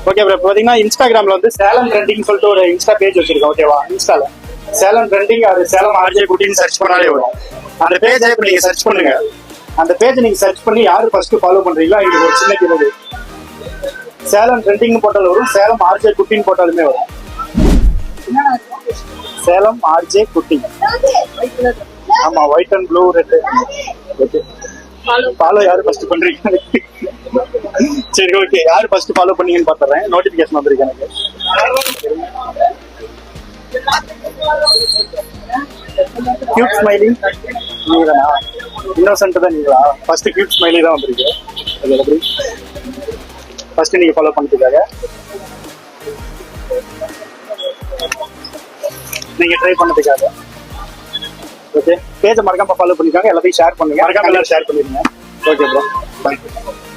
Okay bro, பாத்தீங்கன்னா இன்ஸ்டாகிராம்ல வந்து சேலம் ட்ரெண்டிங் சொல்லிட்டு ஒரு இன்ஸ்டா பேஜ் வச்சிருக்கேன். ஓகேவா? இன்ஸ்டால சேலம் ட்ரெண்டிங், அது சேலம் ஆர்ஜே குட்டின்னு சர்ச் பண்ணாலே வரும். அந்த பேஜை இப்போ நீங்க சர்ச் பண்ணுங்க. அந்த பேஜை நீங்க சர்ச் பண்ணி யாரு ஃபர்ஸ்ட் ஃபாலோ பண்றீங்களோ இது ஒரு சின்ன கிலோ சேலம் ட்ரெண்டிங் போட்டாலும் வரும், சேலம் ஆர்ஜே குட்டின்னு போட்டாலுமே வரும். சேலம் ஆர்ஜே குட்டி. ஆமா, white and blue red. Okay, follow யாரு ஃபர்ஸ்ட் பண்றீங்க? சரி ஓகே, யாரு ஃபர்ஸ்ட் ஃபாலோ பண்ணீங்கன்னு பாத்துறேன். நோட்டிபிகேஷன் வந்திருக்கு எனக்கு. கியூட் ஸ்மைலி நீங்களா? இன்னோசன்ட் தான் நீங்களா? ஃபர்ஸ்ட் கியூட் ஸ்மைலி தான் வந்திருக்கு. ஃபர்ஸ்ட் நீங்க ஃபாலோ பண்ணதுக்காக நீங்க ட்ரை பண்ணதுக்காக ஓகே. பேஜை மறக்காம ஃபாலோ பண்ணிக்காங்க. எல்லாத்தையும் ஷேர் பண்ணுங்க. மறக்காம எல்லாரும் ஷேர் பண்ணிருங்க. ஓகே ப்ரோ, பாய்.